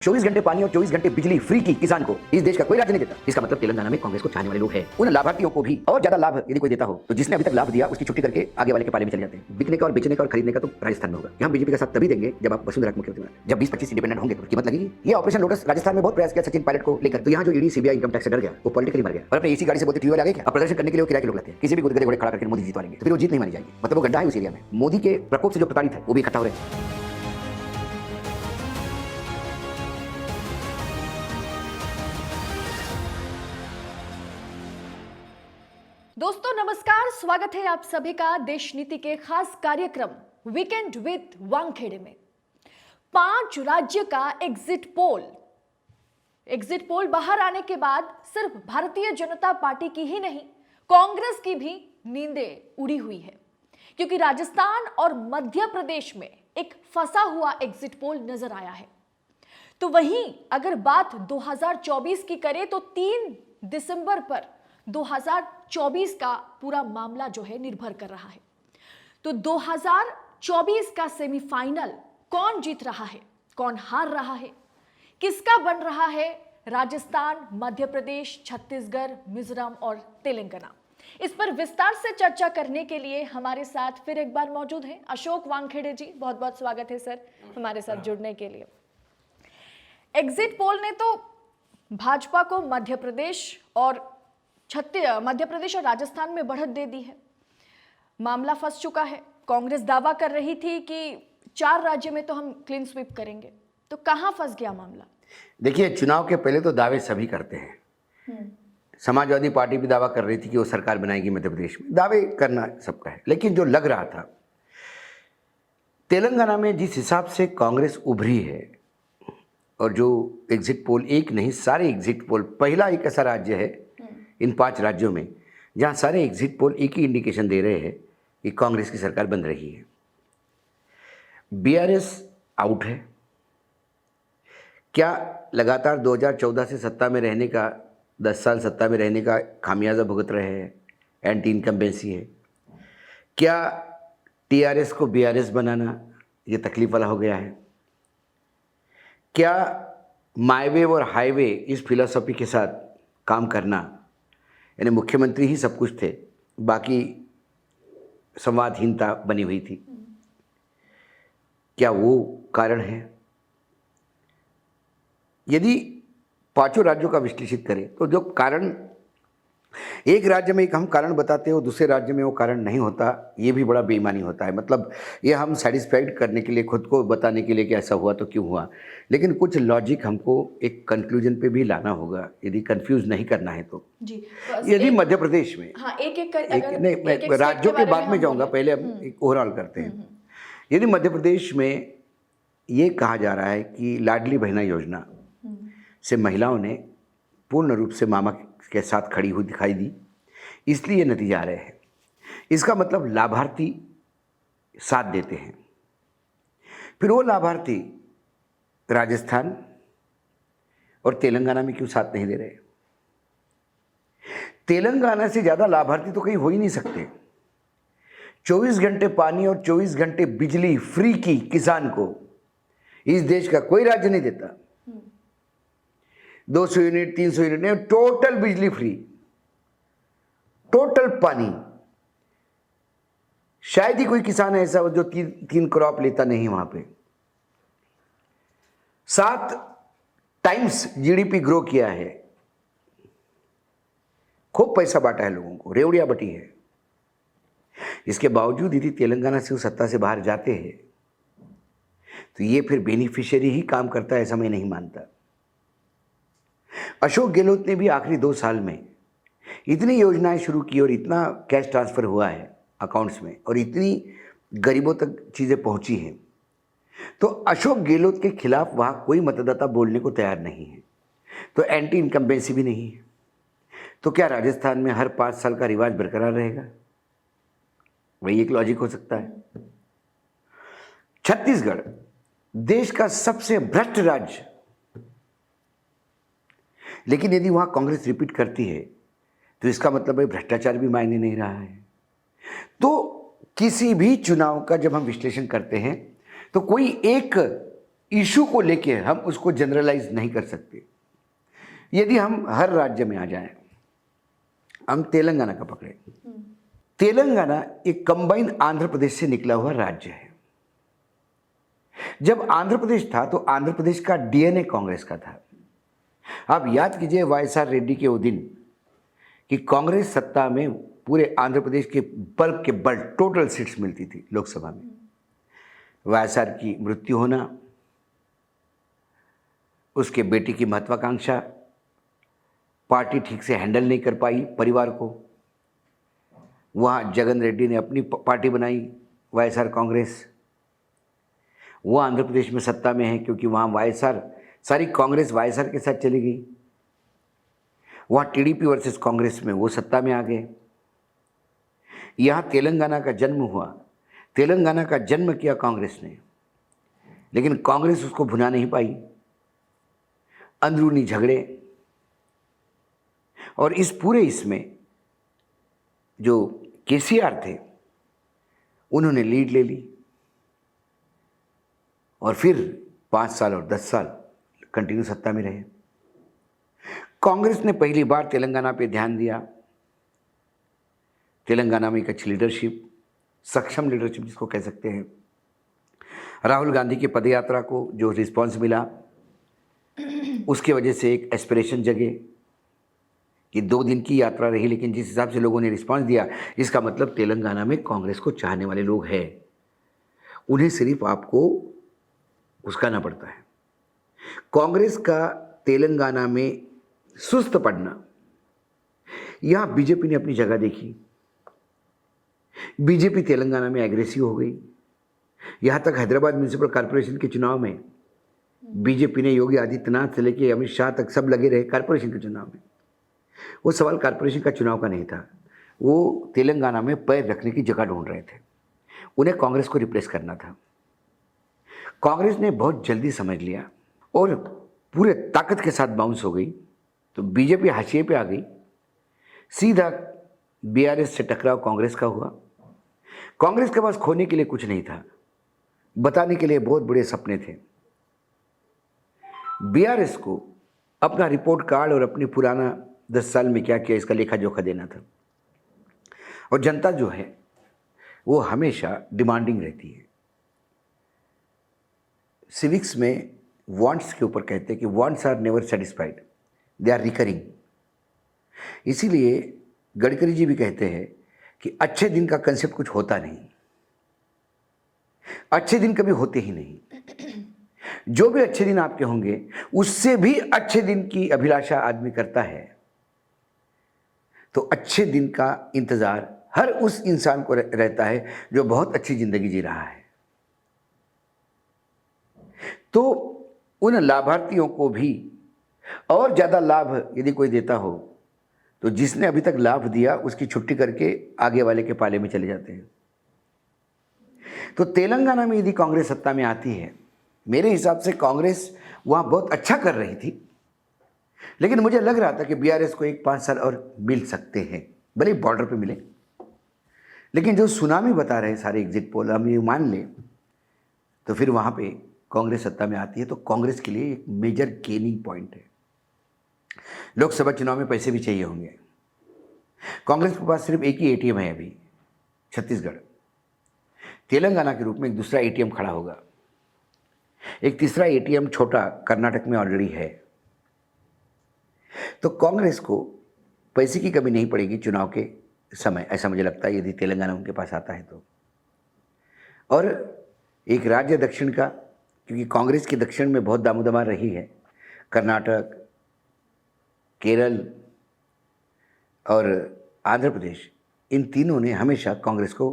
24 घंटे पानी और 24 घंटे बिजली फ्री की किसान को इस देश का कोई राज्य नहीं देता। इसका मतलब तेलंगाना में कांग्रेस को चाहने वाले लोग हैं। उन लाभार्थियों को भी और ज्यादा लाभ यदि कोई देता हो तो जिसने अभी तक लाभ दिया उसकी छुट्टी करके आगे वाले के पाले में चले जाते हैं। बिकने का और बेचने का और खरीदने का तो राजस्थान में होगा। यहाँ बीजेपी का साथ तभी देंगे जब आप वसुंधरा मुख्यमंत्री बना। जब 20-25 इंडिपेंडेंट होंगे तो कीमत लगेगी। ये ऑपरेशन लोटस राजस्थान में बहुत प्रयास किया सचिन पायलट को लेकर, तो यहाँ जो ईडी सीबीआई इनकम टैक्स से डर गया वो पॉलिटिकली मर गया और अपने एसी गाड़ी से बोलते टीवी वाले आ गए क्या। अब प्रदर्शन करने के लिए वो किराए के लोग लाते हैं। किसी भी गुदगदे घोड़े खड़ा करके मोदी जीतवा लेंगे तो फिर वो जीत नहीं मानी जाएगी। मतलब वो गड्ढा है उस एरिया में। मोदी के प्रकोप से जो प्रताड़ित है वो भी इकट्ठा हो रहे हैं। दोस्तों नमस्कार, स्वागत है आप सभी का देश नीति के खास कार्यक्रम वीकेंड विद वानखेड़े में। 5 राज्य का एग्जिट पोल बाहर आने के बाद सिर्फ भारतीय जनता पार्टी की ही नहीं, कांग्रेस की भी नींदें उड़ी हुई है, क्योंकि राजस्थान और मध्य प्रदेश में एक फंसा हुआ एग्जिट पोल नजर आया है। तो वहीं अगर बात 2024 की करें तो 3 दिसंबर पर 2024 का पूरा मामला जो है निर्भर कर रहा है। तो 2024 का सेमीफाइनल कौन जीत रहा है, कौन हार रहा है, किसका बन रहा है राजस्थान, मध्य प्रदेश, छत्तीसगढ़, मिजोरम और तेलंगाना। इस पर विस्तार से चर्चा करने के लिए हमारे साथ फिर एक बार मौजूद हैं अशोक वानखेड़े जी। बहुत बहुत स्वागत है सर हमारे साथ जुड़ने के लिए। एग्जिट पोल ने तो भाजपा को मध्य प्रदेश और राजस्थान में बढ़त दे दी है। मामला फंस चुका है। कांग्रेस दावा कर रही थी कि 4 राज्य में तो हम क्लीन स्वीप करेंगे, तो कहां फंस गया मामला? देखिए, चुनाव के पहले तो दावे सभी करते हैं। समाजवादी पार्टी भी दावा कर रही थी कि वो सरकार बनाएगी मध्य प्रदेश में। दावे करना सबका है, लेकिन जो लग रहा था तेलंगाना में जिस हिसाब से कांग्रेस उभरी है और जो एग्जिट पोल, एक नहीं सारे एग्जिट पोल, पहला एक ऐसा राज्य है इन 5 राज्यों में जहां सारे एग्जिट पोल एक ही इंडिकेशन दे रहे हैं कि कांग्रेस की सरकार बन रही है। बीआरएस आउट है। क्या लगातार 2014 से सत्ता में रहने का, 10 साल सत्ता में रहने का खामियाजा भुगत रहे हैं? एंटी इनकम्बेंसी है। क्या टीआरएस को बीआरएस बनाना ये तकलीफ वाला हो गया है? क्या माईवे और हाईवे इस फिलॉसफी के साथ काम करना, यानी मुख्यमंत्री ही सब कुछ थे, बाकी संवादहीनता बनी हुई थी, क्या वो कारण है? यदि 5 राज्यों का विश्लेषित करें तो जो कारण, एक राज्य में एक हम कारण बताते हो, दूसरे राज्य में वो कारण नहीं होता, ये भी बड़ा बेईमानी होता है। मतलब ये हम सेटिस्फाइड करने के लिए, खुद को बताने के लिए कि ऐसा हुआ तो क्यों हुआ, लेकिन कुछ लॉजिक हमको एक कंक्लूजन पे भी लाना होगा यदि कंफ्यूज नहीं करना है तो। जी, यदि मध्य प्रदेश में नहीं, मैं राज्यों के बाद में जाऊंगा, पहले हम एक ओवरऑल करते हैं। यदि मध्य प्रदेश में ये कहा जा रहा है कि लाडली बहना योजना से महिलाओं ने पूर्ण रूप से मामा के साथ खड़ी हुई दिखाई दी, इसलिए ये नतीजे आ रहे हैं। इसका मतलब लाभार्थी साथ देते हैं। फिर वो लाभार्थी राजस्थान और तेलंगाना में क्यों साथ नहीं दे रहे? तेलंगाना से ज़्यादा लाभार्थी तो कहीं हो ही नहीं सकते। 24 घंटे पानी और 24 घंटे बिजली फ्री की किसान को इस देश का कोई राज्य नहीं देता। 200 यूनिट, 300 यूनिट नहीं, टोटल बिजली फ्री, टोटल पानी। शायद ही कोई किसान ऐसा हो जो 3 क्रॉप लेता नहीं वहां पे। 7 टाइम्स जीडीपी ग्रो किया है, खूब पैसा बांटा है लोगों को, रेवड़िया बटी है। इसके बावजूद यदि तेलंगाना से वो सत्ता से बाहर जाते हैं तो ये फिर बेनिफिशियरी ही काम करता है, ऐसा मैं नहीं मानता। अशोक गहलोत ने भी आखिरी 2 साल में इतनी योजनाएं शुरू की और इतना कैश ट्रांसफर हुआ है अकाउंट्स में और इतनी गरीबों तक चीज़ें पहुंची हैं, तो अशोक गहलोत के खिलाफ वहाँ कोई मतदाता बोलने को तैयार नहीं है, तो एंटी इनकम्बेंसी भी नहीं है। तो क्या राजस्थान में हर 5 साल का रिवाज बरकरार रहेगा? वही एक लॉजिक हो सकता है। छत्तीसगढ़ देश का सबसे भ्रष्ट राज्य, लेकिन यदि वहां कांग्रेस रिपीट करती है तो इसका मतलब है भ्रष्टाचार भी मायने नहीं रहा है। तो किसी भी चुनाव का जब हम विश्लेषण करते हैं तो कोई एक इशू को लेके हम उसको जनरलाइज नहीं कर सकते। यदि हम हर राज्य में आ जाएं, हम तेलंगाना का पकड़े, तेलंगाना एक कंबाइन आंध्र प्रदेश से निकला हुआ राज्य है। जब आंध्र प्रदेश था तो आंध्र प्रदेश का डीएनए कांग्रेस का था। आप याद कीजिए वाईएसआर रेड्डी के वो दिन कि कांग्रेस सत्ता में पूरे आंध्र प्रदेश के बल्क के बल टोटल सीट्स मिलती थी लोकसभा में। वाईएसआर की मृत्यु होना, उसके बेटे की महत्वाकांक्षा, पार्टी ठीक से हैंडल नहीं कर पाई परिवार को, वहाँ जगन रेड्डी ने अपनी पार्टी बनाई वाईएसआर कांग्रेस। वो आंध्र प्रदेश में सत्ता में है क्योंकि वहाँ वाईएसआर, सारी कांग्रेस वाईएसआर के साथ चली गई। वहाँ टीडीपी वर्सेस कांग्रेस में वो सत्ता में आ गए। यहाँ तेलंगाना का जन्म हुआ, तेलंगाना का जन्म किया कांग्रेस ने, लेकिन कांग्रेस उसको भुना नहीं पाई। अंदरूनी झगड़े और इस पूरे इसमें जो केसीआर थे उन्होंने लीड ले ली और फिर 5 साल और 10 साल कंटिन्यू सत्ता में रहे। कांग्रेस ने पहली बार तेलंगाना पे ध्यान दिया। तेलंगाना में एक अच्छी लीडरशिप, सक्षम लीडरशिप जिसको कह सकते हैं, राहुल गांधी की पदयात्रा को जो रिस्पांस मिला उसके वजह से एक एस्पिरेशन जगे कि 2 दिन की यात्रा रही, लेकिन जिस हिसाब से लोगों ने रिस्पांस दिया, इसका मतलब तेलंगाना में कांग्रेस को चाहने वाले लोग हैं। उन्हें सिर्फ आपको उसकाना पड़ता है। कांग्रेस का तेलंगाना में सुस्त पड़ना, यहाँ बीजेपी ने अपनी जगह देखी। बीजेपी तेलंगाना में एग्रेसिव हो गई। यहाँ तक हैदराबाद म्यूनिसिपल कॉर्पोरेशन के चुनाव में बीजेपी ने योगी आदित्यनाथ से लेकर अमित शाह तक सब लगे रहे कॉर्पोरेशन के चुनाव में। वो सवाल कॉर्पोरेशन का चुनाव का नहीं था, वो तेलंगाना में पैर रखने की जगह ढूंढ रहे थे। उन्हें कांग्रेस को रिप्लेस करना था। कांग्रेस ने बहुत जल्दी समझ लिया और पूरे ताकत के साथ बाउंस हो गई, तो बीजेपी हाशिए पे आ गई। सीधा बीआरएस से टकराव कांग्रेस का हुआ। कांग्रेस के पास खोने के लिए कुछ नहीं था, बताने के लिए बहुत बड़े सपने थे। बीआरएस को अपना रिपोर्ट कार्ड और अपनी पुराना 10 साल में क्या किया इसका लेखा जोखा देना था। और जनता जो है वो हमेशा डिमांडिंग रहती है। सिविक्स में वांट्स के ऊपर कहते हैं कि wants are never satisfied, they are recurring. इसीलिए गडकरी जी भी कहते हैं कि अच्छे दिन का कंसेप्ट कुछ होता नहीं, अच्छे दिन कभी होते ही नहीं। जो भी अच्छे दिन आपके होंगे उससे भी अच्छे दिन की अभिलाषा आदमी करता है। तो अच्छे दिन का इंतजार हर उस इंसान को रहता है जो बहुत अच्छी जिंदगी जी रहा है। तो उन लाभार्थियों को भी और ज़्यादा लाभ यदि कोई देता हो तो जिसने अभी तक लाभ दिया उसकी छुट्टी करके आगे वाले के पाले में चले जाते हैं। तो तेलंगाना में यदि कांग्रेस सत्ता में आती है, मेरे हिसाब से कांग्रेस वहाँ बहुत अच्छा कर रही थी, लेकिन मुझे लग रहा था कि बीआरएस को 1-5 साल और मिल सकते हैं, भले बॉर्डर पे मिले। लेकिन जो सुनामी बता रहे सारे एग्जिट पोल हम ये मान लें, तो फिर वहाँ पे कांग्रेस सत्ता में आती है तो कांग्रेस के लिए एक मेजर गेनिंग पॉइंट है। लोकसभा चुनाव में पैसे भी चाहिए होंगे। कांग्रेस के पास सिर्फ एक ही एटीएम है अभी, छत्तीसगढ़। तेलंगाना के रूप में एक दूसरा एटीएम खड़ा होगा। एक तीसरा एटीएम छोटा कर्नाटक में ऑलरेडी है। तो कांग्रेस को पैसे की कमी नहीं पड़ेगी चुनाव के समय, ऐसा मुझे लगता है यदि तेलंगाना उनके पास आता है तो। और एक राज्य दक्षिण का, क्योंकि कांग्रेस की दक्षिण में बहुत दामोदमार रही है, कर्नाटक, केरल और आंध्र प्रदेश, इन तीनों ने हमेशा कांग्रेस को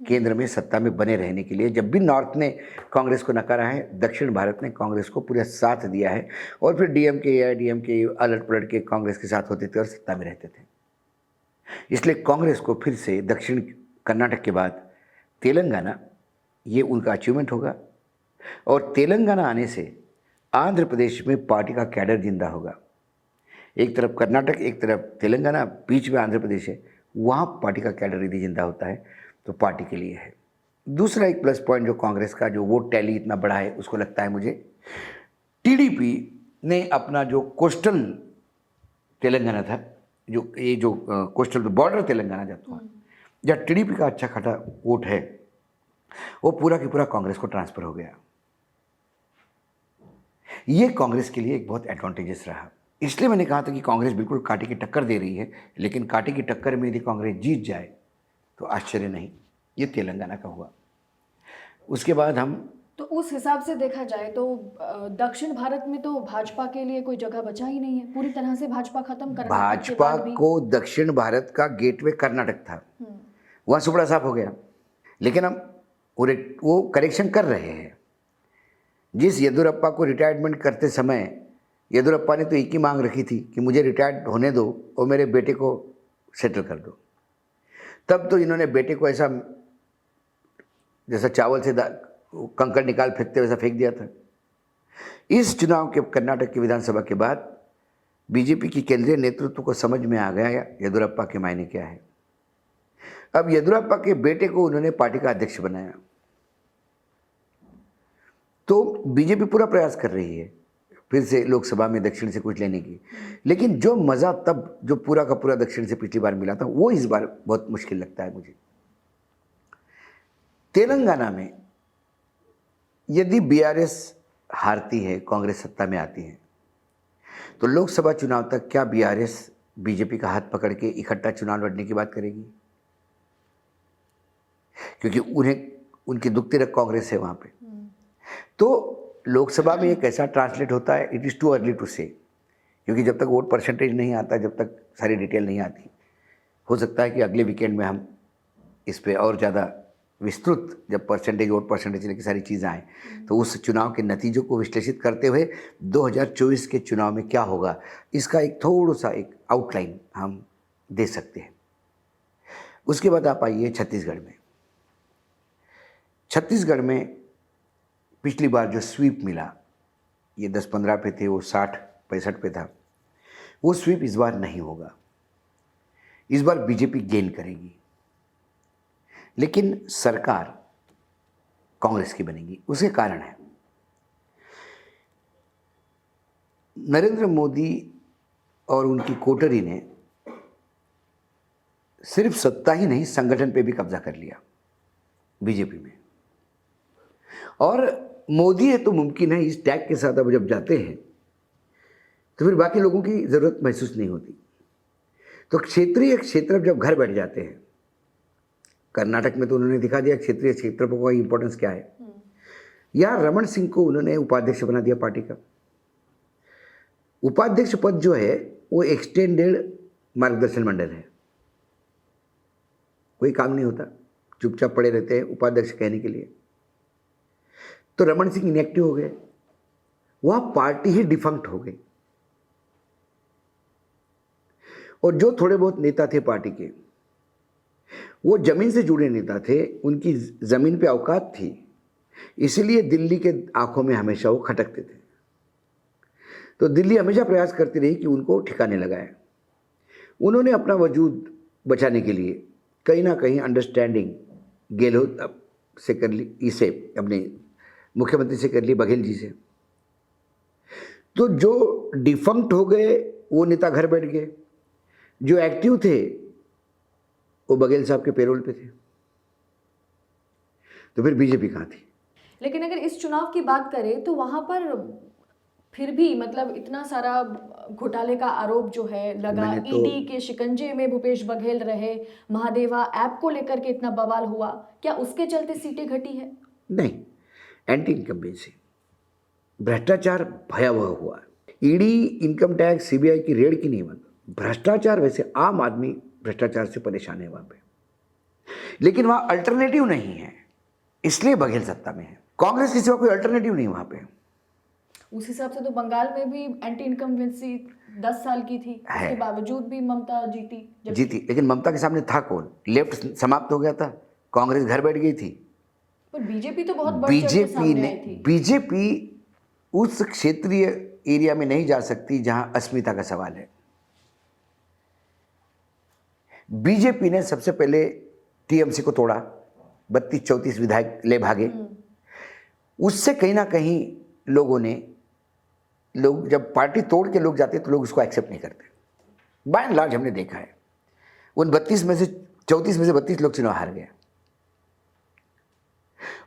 केंद्र में सत्ता में बने रहने के लिए, जब भी नॉर्थ ने कांग्रेस को नकारा है, दक्षिण भारत ने कांग्रेस को पूरा साथ दिया है। और फिर डीएमके या डीएमके अलट पलट के कांग्रेस के साथ होते थे और सत्ता में रहते थे। इसलिए कांग्रेस को फिर से दक्षिण कर्नाटक के बाद तेलंगाना, ये उनका अचीवमेंट होगा। और तेलंगाना आने से आंध्र प्रदेश में पार्टी का कैडर जिंदा होगा। एक तरफ कर्नाटक, एक तरफ तेलंगाना, बीच में आंध्र प्रदेश है, वहाँ पार्टी का कैडर यदि जिंदा होता है तो पार्टी के लिए है। दूसरा एक प्लस पॉइंट जो कांग्रेस का जो वोट टैली इतना बड़ा है, उसको लगता है मुझे टीडीपी ने अपना जो कोस्टल तेलंगाना था, जो कोस्टल बॉर्डर तेलंगाना जाता हुआ, जहाँ टीडीपी का अच्छा खासा वोट है, वो पूरा की पूरा कांग्रेस को ट्रांसफर हो गया। ये कांग्रेस के लिए एक बहुत एडवांटेजेस रहा। इसलिए मैंने कहा था कि कांग्रेस बिल्कुल कांटे की टक्कर दे रही है, लेकिन कांटे की टक्कर में यदि कांग्रेस जीत जाए तो आश्चर्य नहीं। ये तेलंगाना का हुआ। उसके बाद हम तो उस हिसाब से देखा जाए तो दक्षिण भारत में तो भाजपा के लिए कोई जगह बचा ही नहीं है, पूरी तरह से भाजपा खत्म करना। भाजपा को दक्षिण भारत का गेटवे कर्नाटक था, वहाँ सुपड़ा साफ हो गया। लेकिन हम वो करेक्शन कर रहे हैं। जिस येदुरप्पा को रिटायरमेंट करते समय येदुरप्पा ने तो एक ही मांग रखी थी कि मुझे रिटायर्ड होने दो और मेरे बेटे को सेटल कर दो। तब तो इन्होंने बेटे को ऐसा जैसा चावल से कंकड़ निकाल फेंकते वैसा फेंक दिया था। इस चुनाव के कर्नाटक की विधानसभा के बाद बीजेपी की केंद्रीय नेतृत्व को समझ में आ गया येदुरप्पा के मायने क्या है। अब येदुरप्पा के बेटे को उन्होंने पार्टी का अध्यक्ष बनाया। तो बीजेपी पूरा प्रयास कर रही है फिर से लोकसभा में दक्षिण से कुछ लेने की, लेकिन जो मज़ा तब जो पूरा का पूरा दक्षिण से पिछली बार मिला था वो इस बार बहुत मुश्किल लगता है मुझे। तेलंगाना में यदि बीआरएस हारती है, कांग्रेस सत्ता में आती है, तो लोकसभा चुनाव तक क्या बीआरएस बीजेपी का हाथ पकड़ के इकट्ठा चुनाव लड़ने की बात करेगी? क्योंकि उनकी दुखती रख कांग्रेस है वहाँ पे। तो लोकसभा में ये कैसा ट्रांसलेट होता है, it is too early to say, क्योंकि जब तक वोट परसेंटेज नहीं आता, जब तक सारी डिटेल नहीं आती, हो सकता है कि अगले वीकेंड में हम इस पे और ज़्यादा विस्तृत, जब वोट परसेंटेज लेकर सारी चीज़ें आएँ, तो उस चुनाव के नतीजों को विश्लेषित करते हुए 2024 के चुनाव में क्या होगा, इसका एक थोड़ा सा एक आउटलाइन हम दे सकते हैं। उसके बाद आप आइए छत्तीसगढ़ में। छत्तीसगढ़ में पिछली बार जो स्वीप मिला, ये 10-15 पे थे, वो 60-65 पे था, वो स्वीप इस बार नहीं होगा। इस बार बीजेपी गेन करेगी, लेकिन सरकार कांग्रेस की बनेगी। उसके कारण है नरेंद्र मोदी और उनकी कोटरी ने सिर्फ सत्ता ही नहीं, संगठन पे भी कब्जा कर लिया बीजेपी में। और मोदी है तो मुमकिन है, इस टैग के साथ अब जब जाते हैं तो फिर बाकी लोगों की ज़रूरत महसूस नहीं होती। तो क्षेत्रीय क्षेत्र जब घर बैठ जाते हैं, कर्नाटक में तो उन्होंने दिखा दिया क्षेत्रीय क्षेत्रों का इंपॉर्टेंस क्या है। यहाँ रमन सिंह को उन्होंने उपाध्यक्ष बना दिया पार्टी का। उपाध्यक्ष पद जो है वो एक्सटेंडेड मार्गदर्शन मंडल है, कोई काम नहीं होता, चुपचाप पड़े रहते हैं उपाध्यक्ष कहने के लिए। तो रमन सिंह इनएक्टिव हो गए, वह पार्टी ही डिफंक्ट हो गई। और जो थोड़े बहुत नेता थे पार्टी के, वो जमीन से जुड़े नेता थे, उनकी जमीन पे औकात थी, इसलिए दिल्ली के आंखों में हमेशा वो खटकते थे। तो दिल्ली हमेशा प्रयास करती रही कि उनको ठिकाने लगाए। उन्होंने अपना वजूद बचाने के लिए कहीं ना कहीं अंडरस्टैंडिंग गहलोत से कर ली, इसे अपने मुख्यमंत्री से कर ली, बघेल जी से। तो जो डिफंक्ट हो गए वो नेता घर बैठ गए, जो एक्टिव थे वो बघेल साहब के पेरोल पे थे। तो फिर बीजेपी कहाँ थी? लेकिन अगर इस चुनाव की बात करें तो वहां पर फिर भी मतलब इतना सारा घोटाले का आरोप जो है लगा, ईडी के शिकंजे में भूपेश बघेल रहे, महादेवा ऐप को लेकर के इतना बवाल हुआ, क्या उसके चलते सीटें घटी है? नहीं, एंटी इनकम्बेंसी, भ्रष्टाचार भयावह हुआ। ईडी, इनकम टैक्स, सीबीआई की रेड की नहीं बात, भ्रष्टाचार, वैसे आम आदमी भ्रष्टाचार से परेशान है वहाँ पे, लेकिन वहाँ अल्टरनेटिव नहीं है, इसलिए बघेल सत्ता में है। कांग्रेस के सिवा कोई अल्टरनेटिव नहीं वहाँ पे। उस हिसाब से तो बंगाल में भी एंटी इनकम्बेंसी 10 साल की थी, उसके बावजूद भी ममता जीती, लेकिन ममता के सामने था कौन? लेफ्ट समाप्त हो गया था, कांग्रेस घर बैठ गई थी। पर बीजेपी तो बहुत बढ़ चढ़ के सामने आई थी। बीजेपी उस क्षेत्रीय एरिया में नहीं जा सकती जहां अस्मिता का सवाल है। बीजेपी ने सबसे पहले टीएमसी को तोड़ा, 32-34 विधायक ले भागे। उससे कहीं ना कहीं लोग जब पार्टी तोड़ के लोग जाते तो लोग उसको एक्सेप्ट नहीं करते। बाय एंड लार्ज हमने देखा है, उन 34 में से 32 लोग चुनाव हार गए।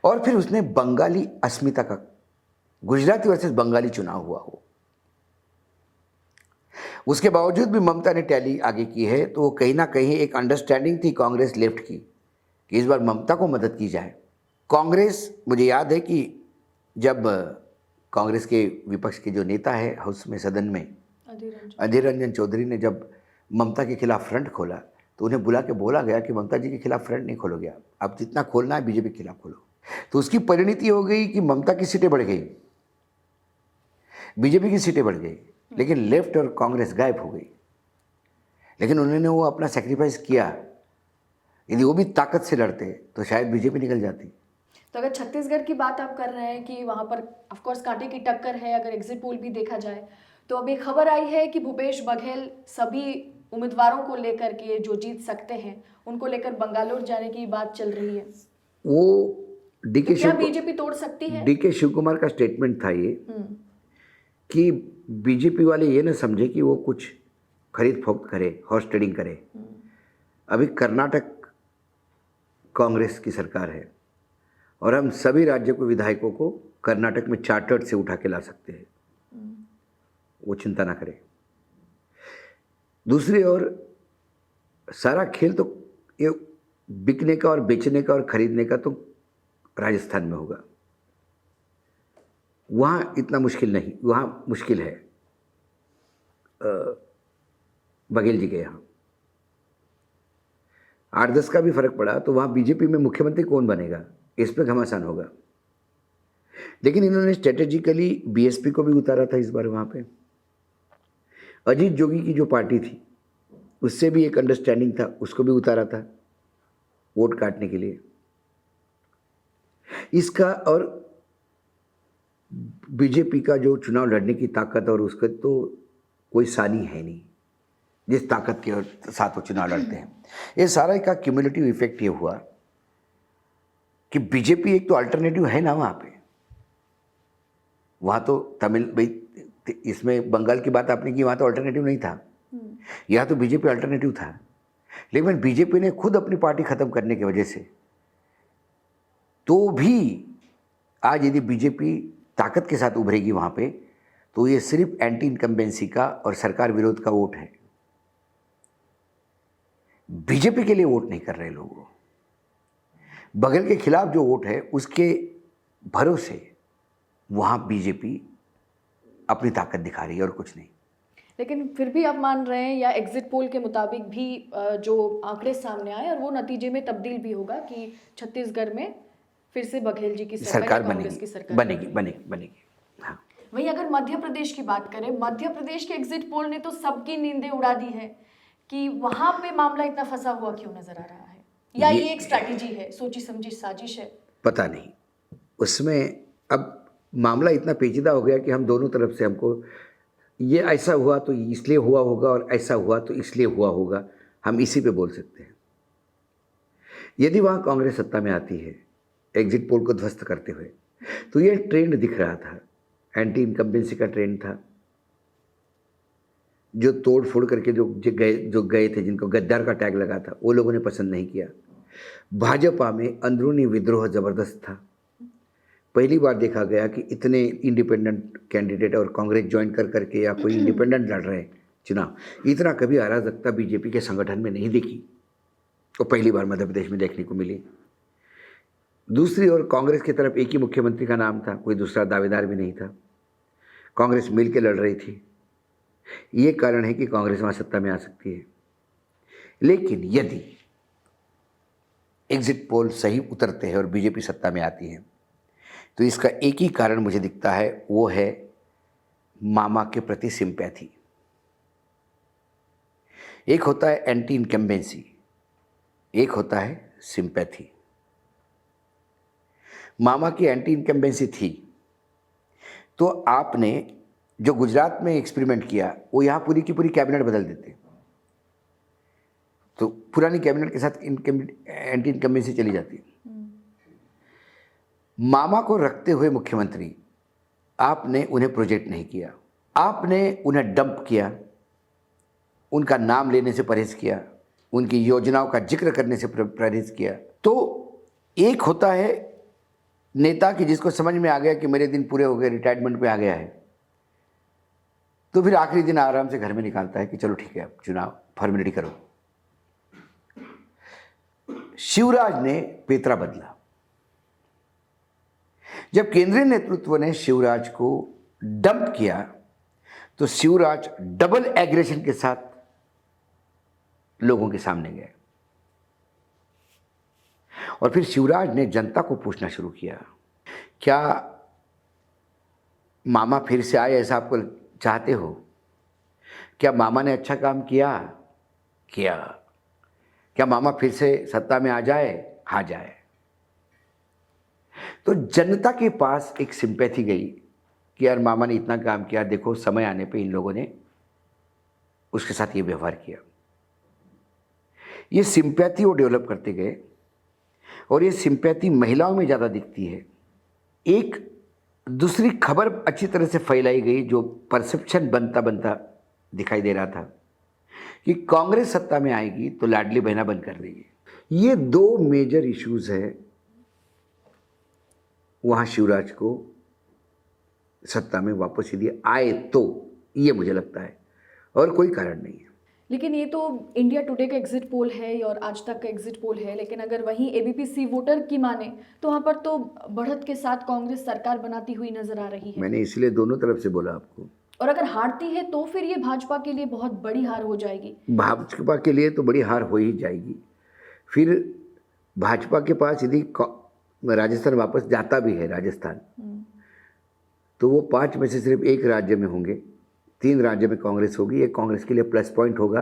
और फिर उसने बंगाली अस्मिता का, गुजराती वर्सेस बंगाली चुनाव हुआ हो, उसके बावजूद भी ममता ने टैली आगे की है। तो कहीं ना कहीं एक अंडरस्टैंडिंग थी कांग्रेस लेफ्ट की कि इस बार ममता को मदद की जाए। कांग्रेस, मुझे याद है कि जब कांग्रेस के विपक्ष के जो नेता है हाउस में, सदन में, अधीर रंजन चौधरी ने जब ममता के खिलाफ फ्रंट खोला तो उन्हें बुला के बोला गया कि ममता जी के खिलाफ फ्रंट नहीं खोलोगे आप जितना खोलना है बीजेपी के खिलाफ खोलो। तो उसकी परिणति हो गई कि ममता की सीटें बढ़ गई, बीजेपी की सीटें बढ़ गई, लेकिन लेफ्ट और कांग्रेस गायब हो गई। लेकिन उन्होंने वो अपना सेक्रीफाइस किया। यदि वो भी ताकत से लड़ते तो शायद बीजेपी निकल जाती। तो अगर छत्तीसगढ़ की बात आप कर रहे हैं कि वहां पर ऑफ कोर्स कांटे की टक्कर है, अगर एग्जिट पोल भी देखा जाए तो अभी खबर आई है कि भूपेश बघेल सभी उम्मीदवारों को लेकर के जो जीत सकते हैं उनको लेकर बंगालोर जाने की बात चल रही है। वो तो क्या बीजेपी तोड़ सकती है? डीके शिव कुमार का स्टेटमेंट था ये कि बीजेपी वाले ये ना समझे कि वो कुछ खरीद फरोख्त करे, हॉर्स ट्रेडिंग करे। अभी कर्नाटक कांग्रेस की सरकार है और हम सभी राज्यों के विधायकों को कर्नाटक में चार्टर्ड से उठा के ला सकते हैं, वो चिंता ना करें। दूसरी ओर सारा खेल तो ये बिकने का और बेचने का और खरीदने का तो राजस्थान में होगा। वहाँ इतना मुश्किल नहीं, वहाँ मुश्किल है बघेल जी के यहाँ। 8-10 का भी फर्क पड़ा तो वहाँ बीजेपी में मुख्यमंत्री कौन बनेगा, इस पर घमासान होगा। लेकिन इन्होंने स्ट्रेटेजिकली बीएसपी को भी उतारा था इस बार वहाँ पे। अजीत जोगी की जो पार्टी थी उससे भी एक अंडरस्टैंडिंग था, उसको भी उतारा था वोट काटने के लिए। इसका और बीजेपी का जो चुनाव लड़ने की ताकत और उसका तो कोई सानी है नहीं, जिस ताकत के साथ वो चुनाव लड़ते हैं। ये सारा का क्यूमुलेटिव इफेक्ट ये हुआ कि बीजेपी एक तो अल्टरनेटिव है ना वहाँ पे। वहाँ तो तमिल भाई, इसमें बंगाल की बात आपने की, वहाँ तो अल्टरनेटिव नहीं था, यहाँ तो बीजेपी अल्टरनेटिव था। लेकिन बीजेपी ने खुद अपनी पार्टी खत्म करने की वजह से, तो भी आज यदि बीजेपी ताकत के साथ उभरेगी वहाँ पे तो ये सिर्फ एंटी इनकम्बेंसी का और सरकार विरोध का वोट है। बीजेपी के लिए वोट नहीं कर रहे लोग, बघेल के खिलाफ जो वोट है उसके भरोसे वहाँ बीजेपी अपनी ताकत दिखा रही है और कुछ नहीं। लेकिन फिर भी आप मान रहे हैं या एग्जिट पोल के मुताबिक भी जो आंकड़े सामने आए और वो नतीजे में तब्दील भी होगा कि छत्तीसगढ़ में फिर से बघेल जी की सरकार कांग्रेस की सरकार बनेगी। हाँ। वहीं अगर मध्य प्रदेश की बात करें, मध्य प्रदेश के एग्जिट पोल ने तो सबकी नींदें उड़ा दी है कि वहां पे मामला इतना फंसा हुआ क्यों नजर आ रहा है, या ये एक स्ट्रैटेजी है, सोची समझी साजिश है? पता नहीं, उसमें अब मामला इतना पेचीदा हो गया कि हम दोनों तरफ से, हमको ये ऐसा हुआ तो इसलिए हुआ होगा और ऐसा हुआ तो इसलिए हुआ होगा, हम इसी पे बोल सकते हैं। यदि वहाँ कांग्रेस सत्ता में आती है एग्जिट पोल को ध्वस्त करते हुए, तो ये ट्रेंड दिख रहा था, एंटी इनकम्बेंसी का ट्रेंड था। जो तोड़ फोड़ करके जो गए थे, जिनको गद्दार का टैग लगा था, वो लोगों ने पसंद नहीं किया। भाजपा में अंदरूनी विद्रोह ज़बरदस्त था। पहली बार देखा गया कि इतने इंडिपेंडेंट कैंडिडेट और कांग्रेस ज्वाइन कर करके या कोई इंडिपेंडेंट लड़ रहे चुनाव, इतना कभी अराजकता बीजेपी के संगठन में नहीं देखी, तो पहली बार मध्य प्रदेश में देखने को मिली। दूसरी ओर कांग्रेस की तरफ एक ही मुख्यमंत्री का नाम था, कोई दूसरा दावेदार भी नहीं था, कांग्रेस मिल के लड़ रही थी। ये कारण है कि कांग्रेस वहाँ सत्ता में आ सकती है। लेकिन यदि एग्जिट पोल सही उतरते हैं और बीजेपी सत्ता में आती है तो इसका एक ही कारण मुझे दिखता है, वो है मामा के प्रति सिंपैथी। एक होता है एंटी इनकम्बेंसी, एक होता है सिंपैथी। मामा की एंटी इनकम्बेंसी थी तो आपने जो गुजरात में एक्सपेरिमेंट किया वो यहाँ पूरी की पूरी कैबिनेट बदल देते, तो पुरानी कैबिनेट के साथ एंटी इनकम्बेंसी चली जाती। मामा को रखते हुए मुख्यमंत्री आपने उन्हें प्रोजेक्ट नहीं किया, आपने उन्हें डंप किया, उनका नाम लेने से परहेज किया, उनकी योजनाओं का जिक्र करने से परहेज किया। तो एक होता है नेता कि जिसको समझ में आ गया कि मेरे दिन पूरे हो गए, रिटायरमेंट पे आ गया है, तो फिर आखिरी दिन आराम से घर में निकालता है कि चलो ठीक है अब चुनाव फॉर्मेलिटी करो। शिवराज ने पेतरा बदला। जब केंद्रीय नेतृत्व ने शिवराज को डंप किया तो शिवराज डबल एग्रेशन के साथ लोगों के सामने गए और फिर शिवराज ने जनता को पूछना शुरू किया, क्या मामा फिर से आए ऐसा आपको चाहते हो? क्या मामा ने अच्छा काम किया? क्या मामा फिर से सत्ता में आ जाए? आ जाए। तो जनता के पास एक सिंपैथी गई कि यार मामा ने इतना काम किया, देखो समय आने पे इन लोगों ने उसके साथ ये व्यवहार किया। ये सिंपैथी वो डेवलप करते गए और ये सिंपैथी महिलाओं में ज़्यादा दिखती है। एक दूसरी खबर अच्छी तरह से फैलाई गई, जो परसेप्शन बनता बनता दिखाई दे रहा था कि कांग्रेस सत्ता में आएगी तो लाडली बहना बंद कर देगी। ये दो मेजर इश्यूज है वहाँ शिवराज को सत्ता में वापस यदि आए तो, ये मुझे लगता है, और कोई कारण नहीं है। लेकिन ये तो इंडिया टुडे का एग्जिट पोल है और आज तक का एग्जिट पोल है, लेकिन अगर वहीं एबीपी वोटर की माने तो वहाँ पर तो बढ़त के साथ कांग्रेस सरकार बनाती हुई नजर आ रही है। मैंने इसलिए दोनों तरफ से बोला आपको। और अगर हारती है तो फिर ये भाजपा के लिए बहुत बड़ी हार हो जाएगी। भाजपा के लिए तो बड़ी हार हो ही जाएगी। फिर भाजपा के पास यदि राजस्थान वापस जाता भी है, राजस्थान, तो वो 5 में से सिर्फ 1 राज्य में होंगे, 3 राज्य में कांग्रेस होगी। ये कांग्रेस के लिए प्लस पॉइंट होगा।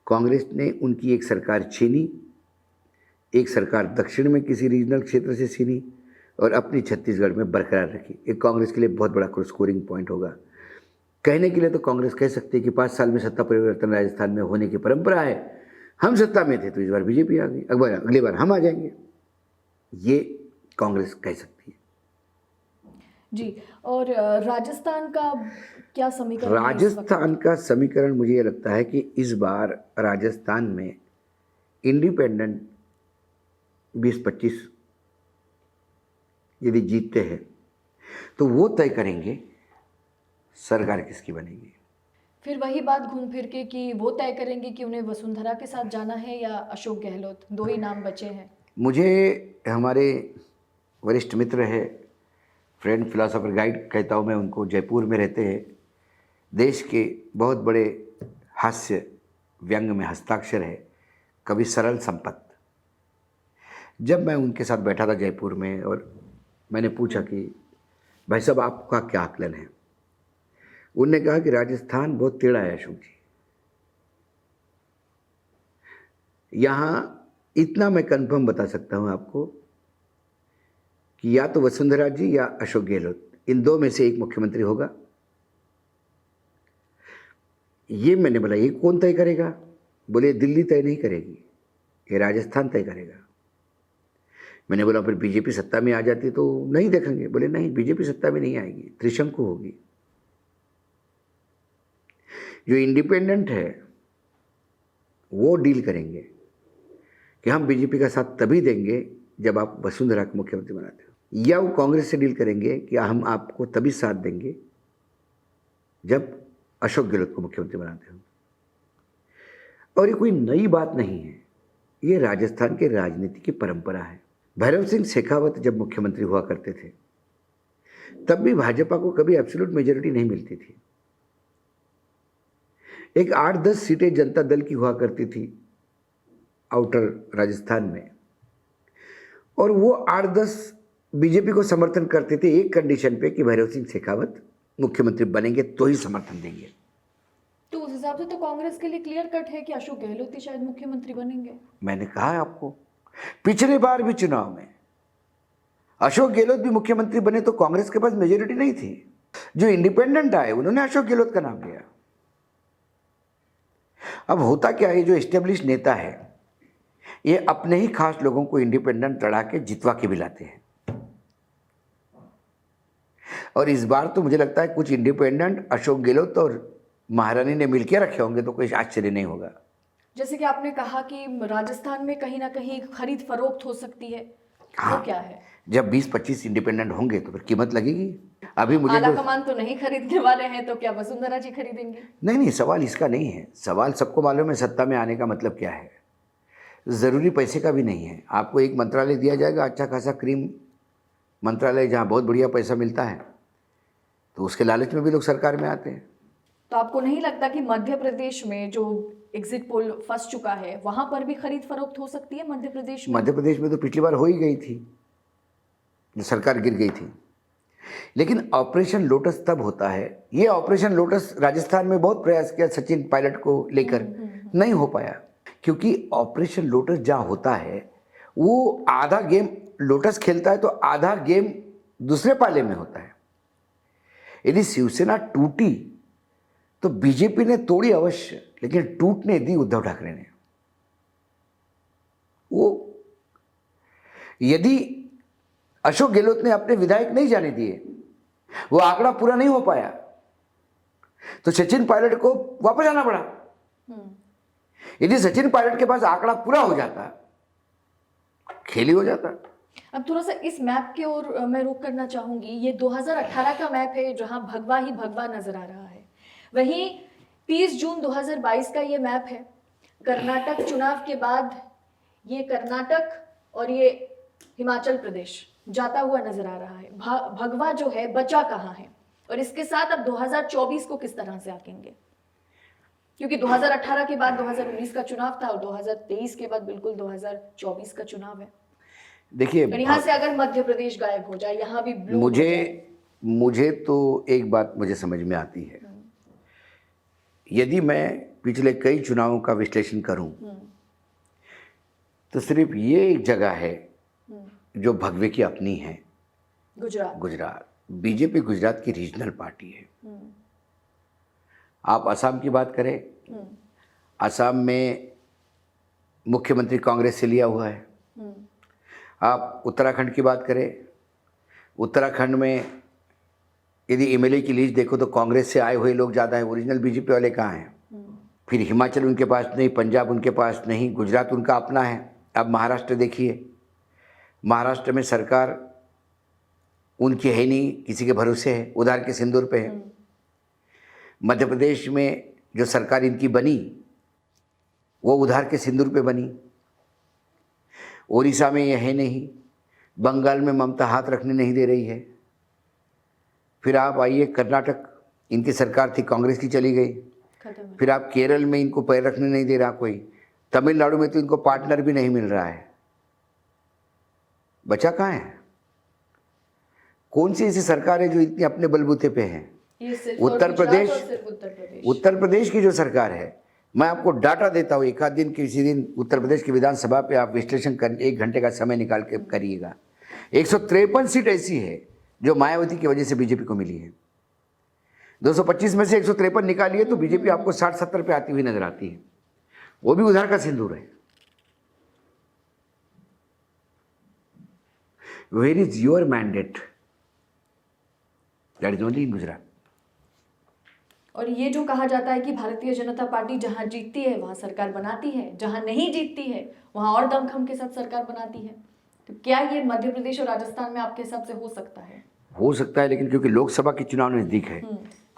कांग्रेस ने उनकी एक सरकार छीनी, एक सरकार दक्षिण में किसी रीजनल क्षेत्र से छीनी और अपनी छत्तीसगढ़ में बरकरार रखी। एक कांग्रेस के लिए बहुत बड़ा स्कोरिंग पॉइंट होगा। कहने के लिए तो कांग्रेस कह सकती है कि 5 साल में सत्ता परिवर्तन राजस्थान में होने की परंपरा है, हम सत्ता में थे तो इस बार बीजेपी आ गई, अगली बार हम आ जाएंगे, ये कांग्रेस कह सकती है। जी, और राजस्थान का क्या समीकरण? राजस्थान का समीकरण मुझे ये लगता है कि इस बार राजस्थान में इंडिपेंडेंट 20-25 यदि जीतते हैं तो वो तय करेंगे सरकार किसकी बनेगी। फिर वही बात घूम फिर के कि वो तय करेंगे कि उन्हें वसुंधरा के साथ जाना है या अशोक गहलोत, 2 ही नाम बचे हैं। मुझे हमारे वरिष्ठ मित्र है, फ्रेंड, फिलोसोफर, गाइड कहता हूँ मैं उनको, जयपुर में रहते हैं, देश के बहुत बड़े हास्य व्यंग में हस्ताक्षर है, कवि सरल संपत। जब मैं उनके साथ बैठा था जयपुर में और मैंने पूछा कि भाई साहब आपका क्या आकलन है, उनने कहा कि राजस्थान बहुत टेढ़ा है अशोक जी। यहाँ इतना मैं कंफर्म बता सकता हूँ आपको कि या तो वसुंधरा जी या अशोक गहलोत, इन 2 में से एक मुख्यमंत्री होगा। ये मैंने बोला ये कौन तय करेगा? बोले दिल्ली तय नहीं करेगी, ये राजस्थान तय करेगा। मैंने बोला फिर बीजेपी सत्ता में आ जाती तो नहीं देखेंगे? बोले नहीं, बीजेपी सत्ता में नहीं आएगी, त्रिशंकु होगी। जो इंडिपेंडेंट है वो डील करेंगे कि हम बीजेपी का साथ तभी देंगे जब आप वसुंधरा को मुख्यमंत्री बनाते हो, या वो कांग्रेस से डील करेंगे कि हम आपको तभी साथ देंगे जब अशोक गहलोत को मुख्यमंत्री बनाते हो। और ये कोई नई बात नहीं है, ये राजस्थान के राजनीति की परंपरा है। भैरव सिंह शेखावत जब मुख्यमंत्री हुआ करते थे तब भी भाजपा को कभी एब्सोल्यूट मेजॉरिटी नहीं मिलती थी। एक 8-10 सीटें जनता दल की हुआ करती थी आउटर राजस्थान में, और वो 8-10 बीजेपी को समर्थन करते थे एक कंडीशन पे कि भैरव सिंह शेखावत मुख्यमंत्री बनेंगे तो ही समर्थन देंगे। तो उस हिसाब से तो कांग्रेस के लिए क्लियर कट है कि अशोक गहलोत ही शायद मुख्यमंत्री बनेंगे। मैंने कहा है आपको, पिछले बार भी चुनाव में अशोक गहलोत भी मुख्यमंत्री बने तो कांग्रेस के पास मेजोरिटी नहीं थी। जो इंडिपेंडेंट आए उन्होंने अशोक गहलोत का नाम लिया। अब होता क्या है, जो एस्टेब्लिश नेता है ये अपने ही खास लोगों को इंडिपेंडेंट लड़ा के जितवा के भी लाते हैं। और इस बार तो मुझे लगता है कुछ इंडिपेंडेंट अशोक गहलोत और महारानी ने मिलकर रखे होंगे, तो कोई आश्चर्य नहीं होगा। जैसे कि आपने कहा कि राजस्थान में कहीं ना कहीं खरीद फरोख्त हो सकती है, वो क्या है? जब 20-25 इंडिपेंडेंट होंगे तो फिर कीमत लगेगी। अभी मुझे आला जो कमान तो नहीं खरीदने वाले हैं, तो क्या वसुंधरा जी खरीदेंगे? नहीं, सवाल इसका नहीं है। सवाल सबको मालूम है सत्ता में आने का मतलब क्या है। ज़रूरी पैसे का भी नहीं है। आपको एक मंत्रालय दिया जाएगा, अच्छा खासा क्रीम मंत्रालय, जहाँ बहुत बढ़िया पैसा मिलता है, तो उसके लालच में भी लोग सरकार में आते हैं। तो आपको नहीं लगता कि मध्य प्रदेश में जो एग्जिट पोल फंस चुका है, वहां पर भी खरीद फरोख्त हो सकती है मध्य प्रदेश में? मध्य प्रदेश में तो पिछली बार हो ही गई थी, जो सरकार गिर गई थी। लेकिन ऑपरेशन लोटस तब होता है, ये ऑपरेशन लोटस राजस्थान में बहुत प्रयास किया सचिन पायलट को लेकर, नहीं हो पाया। क्योंकि ऑपरेशन लोटस जहाँ होता है, वो आधा गेम लोटस खेलता है तो आधा गेम दूसरे पाले में होता है। यदि शिवसेना टूटी तो बीजेपी ने तोड़ी अवश्य, लेकिन टूटने दी उद्धव ठाकरे ने। वो यदि अशोक गहलोत ने अपने विधायक नहीं जाने दिए, वो आंकड़ा पूरा नहीं हो पाया, तो सचिन पायलट को वापस आना पड़ा। यदि सचिन पायलट के पास आंकड़ा पूरा हो जाता, खेल ही हो जाता। अब थोड़ा सा इस मैप की ओर मैं रुख करना चाहूंगी। ये 2018 का मैप है, जहां भगवा ही भगवा नजर आ रहा है। वहीं 30 जून 2022 का ये मैप है। कर्नाटक चुनाव के बाद ये कर्नाटक और ये हिमाचल प्रदेश जाता हुआ नजर आ रहा है। भगवा जो है बचा कहाँ है, और इसके साथ अब 2024 को किस तरह से आंकेंगे? क्योंकि 2018 के बाद 2019 का चुनाव था, और 2023 के बाद बिल्कुल 2024 का चुनाव है। देखिए, यहाँ से अगर मध्य प्रदेश गायब हो जाए, यहाँ भी ब्लू मुझे तो एक बात मुझे समझ में आती है। यदि मैं पिछले कई चुनावों का विश्लेषण करूं, तो सिर्फ ये एक जगह है जो भगवे की अपनी है, गुजरात। बीजेपी गुजरात की रीजनल पार्टी है। आप असम की बात करें, असम में मुख्यमंत्री कांग्रेस से लिया हुआ है। आप उत्तराखंड की बात करें, उत्तराखंड में यदि एमएलए की लिस्ट देखो तो कांग्रेस से आए हुए लोग ज़्यादा हैं, ओरिजिनल बीजेपी वाले कहाँ हैं? फिर हिमाचल उनके पास नहीं, पंजाब उनके पास नहीं, गुजरात उनका अपना है। अब महाराष्ट्र देखिए, महाराष्ट्र में सरकार उनकी है नहीं, किसी के भरोसे है, उधार के सिंदूर पे है। मध्य प्रदेश में जो सरकार इनकी बनी, वो उधार के सिंदूर पे बनी। ओडिशा में यह है नहीं, बंगाल में ममता हाथ रखने नहीं दे रही है। फिर आप आइए कर्नाटक, इनकी सरकार थी, कांग्रेस की चली गई। फिर आप केरल में इनको पैर रखने नहीं दे रहा कोई। तमिलनाडु में तो इनको पार्टनर भी नहीं मिल रहा है। बचा कहाँ है? कौन सी ऐसी सरकार है जो इतनी अपने बलबूते पे है? उत्तर प्रदेश की जो सरकार है, मैं आपको डाटा देता हूँ, एक आध दिन किसी दिन उत्तर प्रदेश की विधानसभा पे आप विश्लेषण कर, 1 घंटे का समय निकाल के करिएगा। 153 सीट ऐसी है जो मायावती की वजह से बीजेपी को मिली है। 225 में से 153 निकालिए तो बीजेपी आपको 60-70 पे आती हुई नजर आती है। वो भी उधार का सिंदूर है। Where is your mandate? That is only in Gujarat. और ये जो कहा जाता है कि भारतीय जनता पार्टी जहां जीतती है वहां सरकार बनाती है, जहां नहीं जीतती है वहां और दमखम के साथ सरकार बनाती है, तो क्या ये मध्य प्रदेश और राजस्थान में आपके हिसाब से हो सकता है? हो सकता है, लेकिन क्योंकि लोकसभा के चुनाव नज़दीक है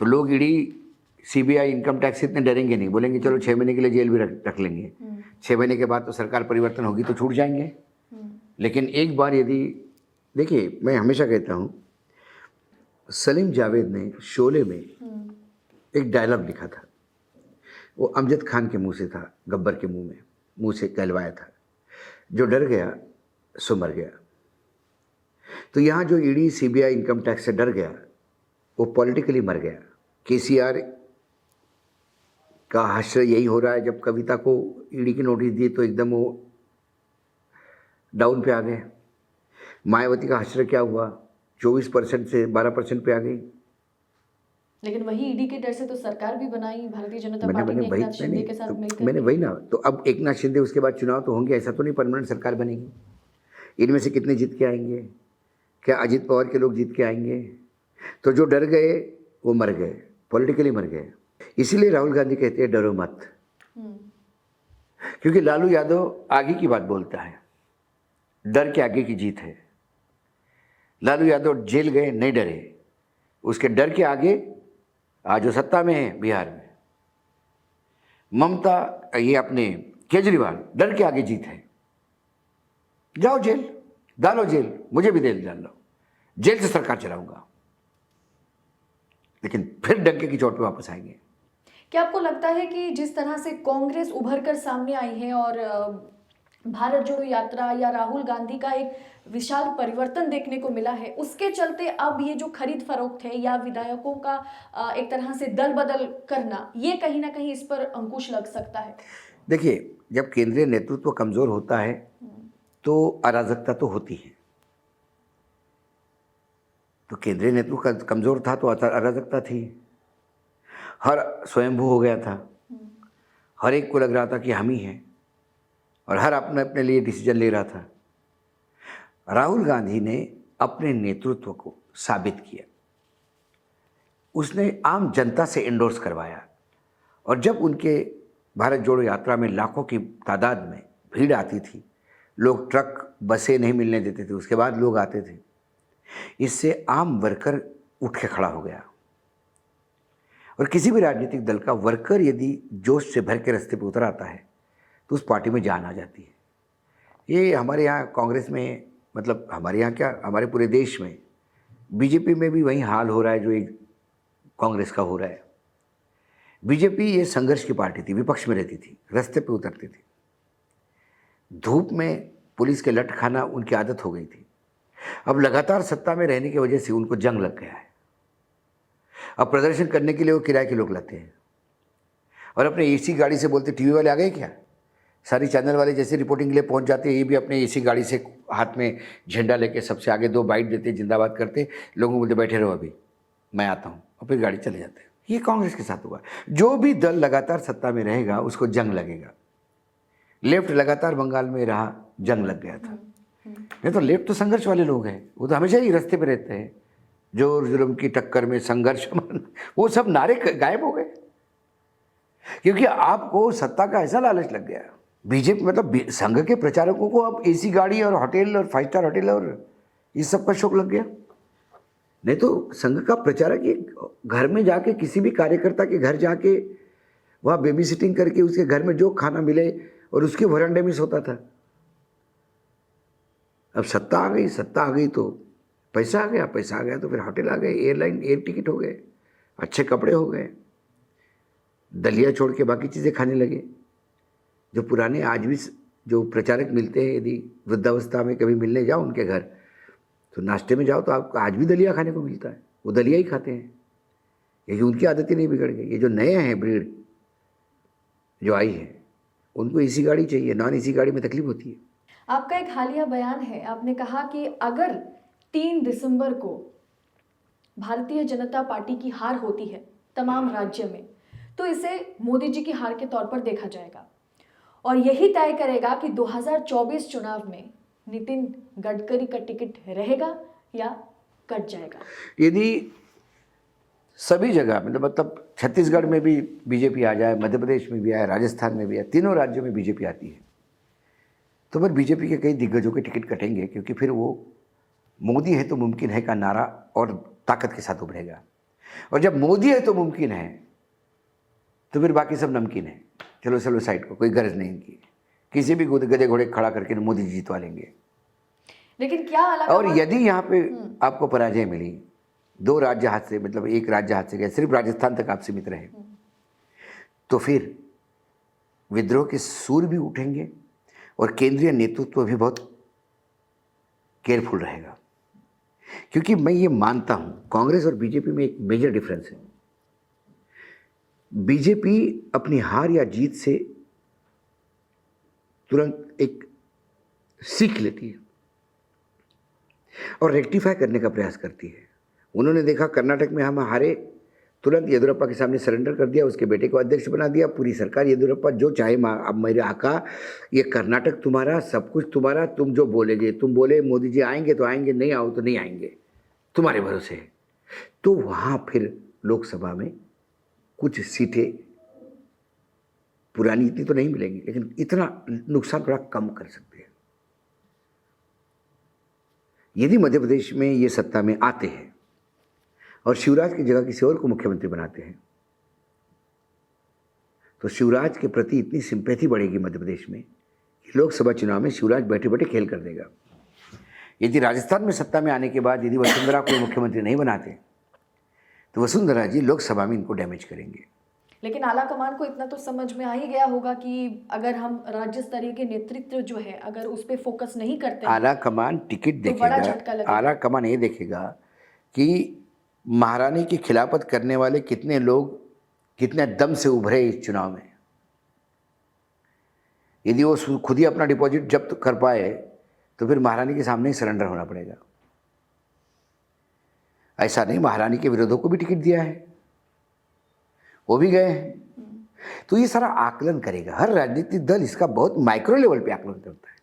तो लोग ईडी, सीबीआई, इनकम टैक्स से इतने डरेंगे नहीं। बोलेंगे चलो 6 महीने के लिए जेल भी रख लेंगे, 6 महीने के बाद तो सरकार परिवर्तन होगी तो छूट जाएंगे। लेकिन एक बार यदि, देखिए मैं हमेशा कहता हूँ, सलीम जावेद ने शोले में एक डायलॉग लिखा था, वो अमजद खान के मुंह से था, गब्बर के मुंह से कहलवाया था, जो डर गया सो मर गया। तो यहाँ जो ईडी, सीबीआई, इनकम टैक्स से डर गया, वो पॉलिटिकली मर गया। केसीआर का हश्र यही हो रहा है, जब कविता को ईडी की नोटिस दी तो एकदम वो डाउन पे आ गए। मायावती का हश्र क्या हुआ, 24% से 12% पे आ गई। लेकिन वही ईडी के डर से तो सरकार भी बनाई भारतीय जनता पार्टी ने एकनाथ शिंदे के साथ मिलकर। मैंने वही ना, तो अब एकनाथ शिंदे उसके बाद चुनाव तो होंगे, ऐसा तो नहीं परमानेंट सरकार बनेगी। इनमें से कितने जीत के आएंगे? क्या अजित पवार के लोग जीत के आएंगे? तो जो डर गए वो मर गए, पॉलिटिकली मर गए। इसीलिए राहुल गांधी कहते हैं डरो मत, क्योंकि लालू यादव आगे की बात बोलता है, डर के आगे की जीत है। लालू यादव जेल गए, नहीं डरे, उसके डर के आगे आज वो सत्ता में है बिहार में। ममता, ये अपने केजरीवाल, डर के आगे जीत है। जाओ जेल, डालो जेल, मुझे भी जेल डाल लो, जेल से सरकार चलाऊंगा, लेकिन फिर डंके की चोट पे वापस आएंगे। क्या आपको लगता है कि जिस तरह से कांग्रेस उभर कर सामने आई है और भारत जोड़ो यात्रा या राहुल गांधी का एक विशाल परिवर्तन देखने को मिला है, उसके चलते अब ये जो खरीद फरोख्त है या विधायकों का एक तरह से दल बदल करना, ये कहीं ना कहीं इस पर अंकुश लग सकता है? देखिए, जब केंद्रीय नेतृत्व कमजोर होता है तो अराजकता तो होती है। तो केंद्रीय नेतृत्व कमजोर था तो अराजकता थी। हर स्वयंभू हो गया था, हर एक को लग रहा था कि हम ही हैं, और हर अपने अपने लिए डिसीजन ले रहा था। राहुल गांधी ने अपने नेतृत्व को साबित किया, उसने आम जनता से एंडोर्स करवाया, और जब उनके भारत जोड़ो यात्रा में लाखों की तादाद में भीड़ आती थी, लोग ट्रक बसें नहीं मिलने देते थे, उसके बाद लोग आते थे, इससे आम वर्कर उठ के खड़ा हो गया। और किसी भी राजनीतिक दल का वर्कर यदि जोश से भर के रास्ते पर उतर आता है तो उस पार्टी में जान आ जाती है। ये हमारे यहाँ कांग्रेस में, मतलब हमारे यहाँ क्या, हमारे पूरे देश में, बीजेपी में भी वही हाल हो रहा है जो एक कांग्रेस का हो रहा है। बीजेपी ये संघर्ष की पार्टी थी, विपक्ष में रहती थी, रास्ते पे उतरती थी। धूप में पुलिस के लठ खाना उनकी आदत हो गई थी। अब लगातार सत्ता में रहने की वजह से उनको जंग लग गया है। अब प्रदर्शन करने के लिए वो किराए के लोग लाते हैं और अपने एसी गाड़ी से बोलते टीवी वाले आ गए क्या, सारी चैनल वाले जैसे रिपोर्टिंग के लिए पहुंच जाते हैं, ये भी अपने एसी गाड़ी से हाथ में झंडा लेके सबसे आगे 2 बाइट देते, जिंदाबाद करते, लोगों को बोलते बैठे रहो अभी मैं आता हूँ, और फिर गाड़ी चले जाते हैं। ये कांग्रेस के साथ हुआ। जो भी दल लगातार सत्ता में रहेगा उसको जंग लगेगा। लेफ्ट लगातार बंगाल में रहा, जंग लग गया था। नहीं तो लेफ्ट तो संघर्ष वाले लोग हैं, वो तो हमेशा ही रास्ते पे रहते हैं, जोर जुल्म की टक्कर में संघर्ष, वो सब नारे गायब हो गए, क्योंकि आपको सत्ता का ऐसा लालच लग गया। बीजेपी मतलब संघ के प्रचारकों को अब एसी गाड़ी और होटल और 5 स्टार होटल और इस सब का शौक लग गया। नहीं तो संघ का प्रचारक ये घर में जाके, किसी भी कार्यकर्ता के घर जाके वहाँ बेबी सिटिंग करके उसके घर में जो खाना मिले और उसके वरांडे में सोता था। अब सत्ता आ गई तो पैसा आ गया तो फिर होटल आ गए, एयरलाइन, एयर टिकट हो गए, अच्छे कपड़े हो गए, दलिया छोड़ के बाकी चीज़ें खाने लगे। जो पुराने आज भी जो प्रचारक मिलते हैं, यदि वृद्धावस्था में कभी मिलने जाओ उनके घर तो नाश्ते में जाओ तो आपको आज भी दलिया खाने को मिलता है, वो दलिया ही खाते हैं। ये उनकी आदतें नहीं बिगड़ गई। ये जो नए हैं ब्रीड जो आई है, उनको एसी गाड़ी चाहिए, नॉन एसी गाड़ी में तकलीफ होती है। आपका एक हालिया बयान है, आपने कहा कि अगर 3 दिसंबर को भारतीय जनता पार्टी की हार होती है तमाम राज्य में, तो इसे मोदी जी की हार के तौर पर देखा जाएगा, और यही तय करेगा कि 2024 चुनाव में नितिन गडकरी का टिकट रहेगा या कट जाएगा। यदि सभी जगह मतलब छत्तीसगढ़ में भी बीजेपी आ जाए, मध्य प्रदेश में भी आए, राजस्थान में भी आए, तीनों राज्यों में बीजेपी आती है, तो फिर बीजेपी के कई दिग्गजों के टिकट कटेंगे, क्योंकि फिर वो मोदी है तो मुमकिन है का नारा और ताकत के साथ उभरेगा। और जब मोदी है तो मुमकिन है तो फिर बाकी सब नमकीन है, चलो साइड को, कोई गरज नहीं इनकी, किसी भी गधे घोड़े खड़ा करके मोदी जी जितवा लेंगे। लेकिन क्या अलग, और यदि यहाँ पे आपको पराजय मिली, 2 राज्य हाथ से, मतलब एक राज्य हाथ से गया, सिर्फ राजस्थान तक आप सीमित रहे, तो फिर विद्रोह के सूर भी उठेंगे और केंद्रीय नेतृत्व भी बहुत केयरफुल रहेगा। क्योंकि मैं ये मानता हूँ कांग्रेस और बीजेपी में एक मेजर डिफरेंस है। बीजेपी अपनी हार या जीत से तुरंत एक सीख लेती है और रेक्टिफाई करने का प्रयास करती है। उन्होंने देखा कर्नाटक में हम हारे, तुरंत येदियुरप्पा के सामने सरेंडर कर दिया, उसके बेटे को अध्यक्ष बना दिया, पूरी सरकार येदियुरप्पा जो चाहे। अब मेरे आका, ये कर्नाटक तुम्हारा, सब कुछ तुम्हारा, तुम जो बोलेगे, तुम बोले मोदी जी आएंगे तो आएंगे, नहीं आओ तो नहीं आएंगे, तुम्हारे भरोसे है। तो वहाँ फिर लोकसभा में कुछ सीटें पुरानी इतनी तो नहीं मिलेंगी, लेकिन इतना नुकसान थोड़ा कम कर सकते हैं। यदि मध्य प्रदेश में ये सत्ता में आते हैं और शिवराज की जगह किसी और को मुख्यमंत्री बनाते हैं तो शिवराज के प्रति इतनी सिंपैथी बढ़ेगी मध्य प्रदेश में कि लोकसभा चुनाव में शिवराज बैठे बैठे खेल कर देगा। यदि राजस्थान में सत्ता में आने के बाद यदि वसुंधरा को मुख्यमंत्री नहीं बनाते तो वसुंधरा जी लोकसभा में इनको डैमेज करेंगे। लेकिन आला कमान को इतना तो समझ में आ ही गया होगा कि अगर हम राज्य स्तरीय के नेतृत्व जो है अगर उस पर फोकस नहीं करते आला कमान टिकट तो बड़ा झटका देखेगा, लगेगा। आला कमान ये देखेगा कि महारानी की खिलाफत करने वाले कितने लोग कितने दम से उभरे इस चुनाव में। यदि वो खुद ही अपना डिपॉजिट जब्त कर पाए तो फिर महारानी के सामने ही सरेंडर होना पड़ेगा। ऐसा नहीं, महारानी के विरोधों को भी टिकट दिया है, वो भी गए हैं। तो ये सारा आकलन करेगा, हर राजनीतिक दल इसका बहुत माइक्रो लेवल पे आकलन करता है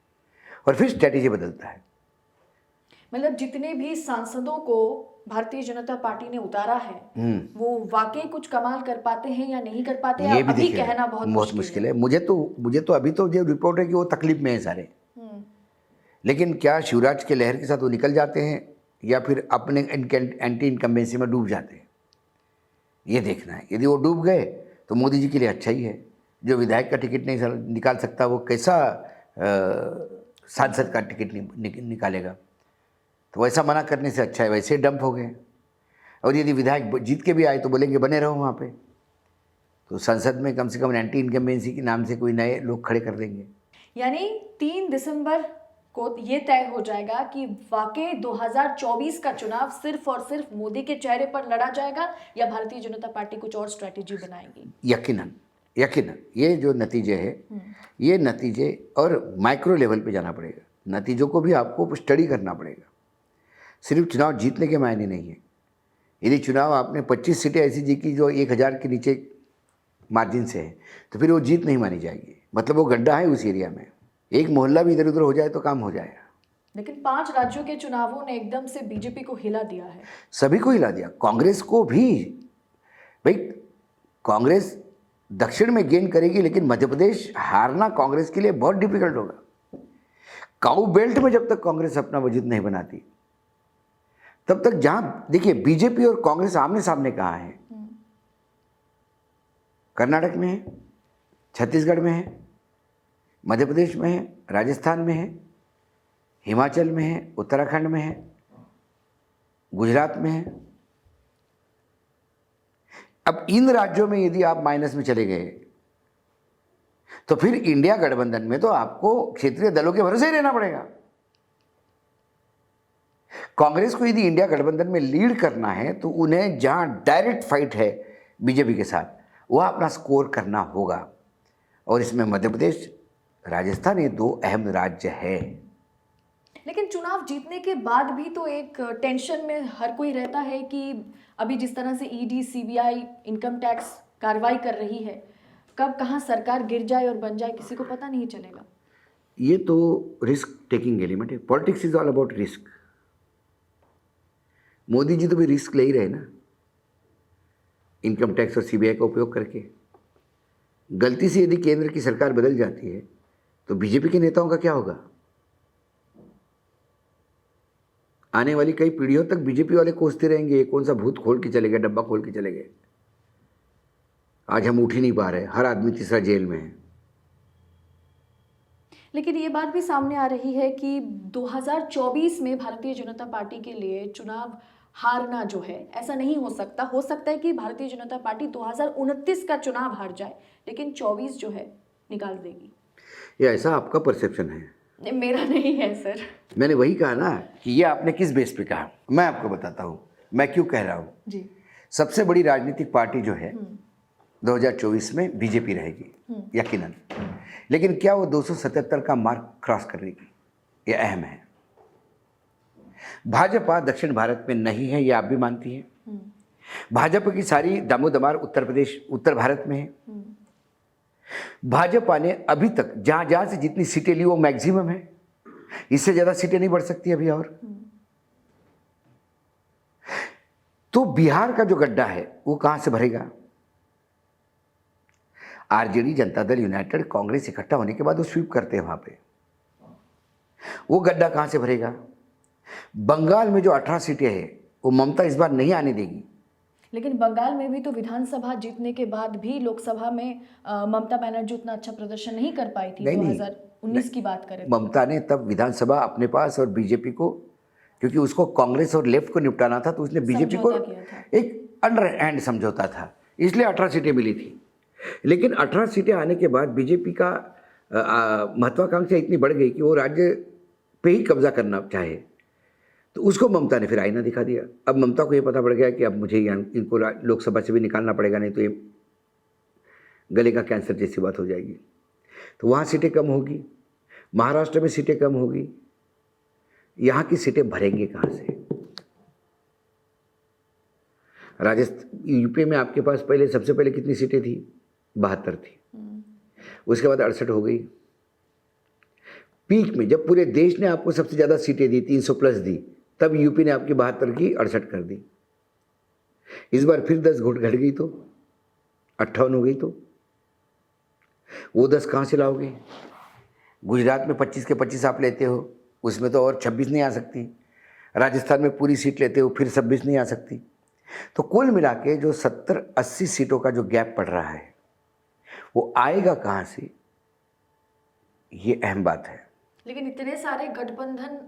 और फिर स्ट्रेटेजी बदलता है। मतलब जितने भी सांसदों को भारतीय जनता पार्टी ने उतारा है वो वाकई कुछ कमाल कर पाते हैं या नहीं कर पाते हैं, ये भी अभी देखिए कहना बहुत मुश्किल है। मुझे तो अभी तो जो रिपोर्ट है कि वो तकलीफ में है सारे, लेकिन क्या शिवराज के लहर के साथ वो निकल जाते हैं या फिर अपने एंटी इनकम्बेंसी में डूब जाते हैं, ये देखना है। यदि वो डूब गए तो मोदी जी के लिए अच्छा ही है। जो विधायक का टिकट नहीं निकाल सकता वो कैसा सांसद का टिकट निकालेगा। तो वैसा मना करने से अच्छा है वैसे डंप हो गए। और यदि विधायक जीत के भी आए तो बोलेंगे बने रहो वहाँ पे, तो संसद में कम से कम एंटी इनकम्बेंसी के नाम से कोई नए लोग खड़े कर देंगे। यानी 3 दिसंबर को ये तय हो जाएगा कि वाकई 2024 का चुनाव सिर्फ और सिर्फ मोदी के चेहरे पर लड़ा जाएगा या भारतीय जनता पार्टी कुछ और स्ट्रेटेजी बनाएगी। यकीनन यकीनन ये जो नतीजे है ये नतीजे और माइक्रो लेवल पे जाना पड़ेगा। नतीजों को भी आपको स्टडी करना पड़ेगा। सिर्फ चुनाव जीतने के मायने नहीं है। यदि चुनाव आपने 25 सीटें ऐसी जीती जो 1000 के नीचे मार्जिन से है तो फिर वो जीत नहीं मानी जाएगी, मतलब वो गड्ढा है उस एरिया में। एक मोहल्ला भी इधर उधर हो जाए तो काम हो जाएगा। लेकिन 5 राज्यों के चुनावों ने एकदम से बीजेपी को हिला दिया है, सभी को हिला दिया, कांग्रेस को भी। भाई कांग्रेस दक्षिण में गेन करेगी लेकिन मध्य प्रदेश हारना कांग्रेस के लिए बहुत डिफिकल्ट होगा। काऊ बेल्ट में जब तक कांग्रेस अपना वजूद नहीं बनाती तब तक, जहां देखिए बीजेपी और कांग्रेस आमने सामने कहाँ है, कर्नाटक में है, छत्तीसगढ़ में है, मध्य प्रदेश में है, राजस्थान में है, हिमाचल में है, उत्तराखंड में है, गुजरात में है। अब इन राज्यों में यदि आप माइनस में चले गए तो फिर इंडिया गठबंधन में तो आपको क्षेत्रीय दलों के भरोसे ही रहना पड़ेगा। कांग्रेस को यदि इंडिया गठबंधन में लीड करना है तो उन्हें जहां डायरेक्ट फाइट है बीजेपी के साथ वह अपना स्कोर करना होगा। और इसमें मध्य प्रदेश, राजस्थान ये 2 अहम राज्य है। लेकिन चुनाव जीतने के बाद भी तो एक टेंशन में हर कोई रहता है कि अभी जिस तरह से ईडी, सीबीआई, इनकम टैक्स कार्रवाई कर रही है, कब कहाँ सरकार गिर जाए और बन जाए किसी को पता नहीं चलेगा। ये तो रिस्क टेकिंग एलिमेंट है। Politics is all about risk. Modi ji तो भी रिस्क ले ही रहे ना, इनकम टैक्स और सीबीआई का उपयोग करके। गलती से यदि केंद्र की सरकार बदल जाती है तो बीजेपी के नेताओं का क्या होगा? आने वाली कई पीढ़ियों तक बीजेपी वाले कोसते रहेंगे, ये कौन सा भूत खोल के चले गए, डब्बा खोल के चले गए। आज हम उठ ही नहीं पा रहे, हर आदमी तीसरा जेल में है। लेकिन ये बात भी सामने आ रही है कि 2024 में भारतीय जनता पार्टी के लिए चुनाव हारना जो है ऐसा नहीं हो सकता। हो सकता है कि भारतीय जनता पार्टी 2029 का चुनाव हार जाए लेकिन 24 जो है निकाल देगी। ये ऐसा आपका परसेप्शन है, मेरा नहीं है सर। मैंने वही कहा ना कि ये आपने किस बेस पे कहा। मैं आपको बताता हूँ मैं क्यों कह रहा हूँ जी। सबसे बड़ी राजनीतिक पार्टी जो है 2024 में बीजेपी रहेगी यकीनन। लेकिन क्या वो 277 का मार्क क्रॉस करेगी, ये अहम है। भाजपा दक्षिण भारत में नहीं है, ये आप भी मानती हैं। भाजपा की सारी दामोदमार उत्तर भारत में है। भाजपा ने अभी तक जहां जहां से जितनी सीटें ली वो मैक्सिमम है, इससे ज़्यादा सीटें नहीं बढ़ सकती अभी। और तो बिहार का जो गड्ढा है वो कहाँ से भरेगा? आरजेडी, जनता दल यूनाइटेड, कांग्रेस इकट्ठा होने के बाद वो स्वीप करते हैं वहाँ पे, वो गड्ढा कहाँ से भरेगा? बंगाल में जो 18 सीटें हैं वो ममता इस बार नहीं आने देगी। लेकिन बंगाल में भी तो विधानसभा जीतने के बाद भी लोकसभा में ममता बनर्जी उतना अच्छा प्रदर्शन नहीं कर पाई थी। 2019 की बात करें तो। ममता ने तब विधानसभा अपने पास और बीजेपी को, क्योंकि उसको कांग्रेस और लेफ्ट को निपटाना था, तो उसने बीजेपी को एक अंडर हैंड समझौता था, इसलिए 18 सीटें मिली थी। लेकिन 18 सीटें आने के बाद बीजेपी का महत्वाकांक्षा इतनी बढ़ गई कि वो राज्य पे ही कब्जा करना चाहे, तो उसको ममता ने फिर आईना दिखा दिया। अब ममता को ये पता पड़ गया कि अब मुझे इनको लोकसभा से भी निकालना पड़ेगा, नहीं तो ये गले का कैंसर जैसी बात हो जाएगी। तो वहाँ सीटें कम होगी, महाराष्ट्र में सीटें कम होगी, यहाँ की सीटें भरेंगे कहाँ से? राजस्थान, यूपी में आपके पास पहले सबसे पहले कितनी सीटें थी? 72 थी, उसके बाद 68 हो गई। पीक में जब पूरे देश ने आपको सबसे ज़्यादा सीटें दी, 300 प्लस दी, तब यूपी ने आपकी 72 की 68 कर दी। इस बार फिर 10 घट गई तो 58 हो गई, तो वो 10 कहाँ से लाओगे? गुजरात में 25 के 25 आप लेते हो, उसमें तो और 26 नहीं आ सकती। राजस्थान में पूरी सीट लेते हो, फिर 26 नहीं आ सकती। तो कुल मिला के जो 70-80 सीटों का जो गैप पड़ रहा है वो आएगा कहाँ से, ये अहम बात है। लेकिन इतने सारे गठबंधन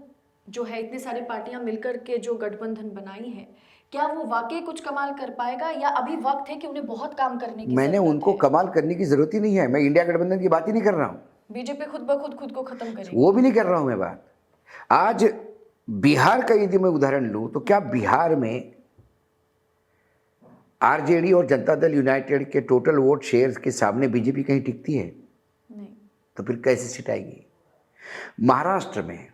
जो है, इतने सारे पार्टियां मिलकर के जो गठबंधन बनाई है, क्या वो वाकई कुछ कमाल कर पाएगा, या अभी वक्त है कि उन्हें बहुत काम करने की मैंने जरूरत उनको है? कमाल करने की जरूरत ही नहीं है। मैं इंडिया गठबंधन की बात ही नहीं कर रहा हूँ। बीजेपी खुद ब खुद को खत्म करेगी, वो भी नहीं कर रहा हूँ मैं बात। आज बिहार का यदि मैं उदाहरण लूँ तो क्या बिहार में आरजेडी और जनता दल यूनाइटेड के टोटल वोट शेयर्स के सामने बीजेपी कहीं टिकती है? नहीं। तो फिर कैसे सीट आएगी? महाराष्ट्र में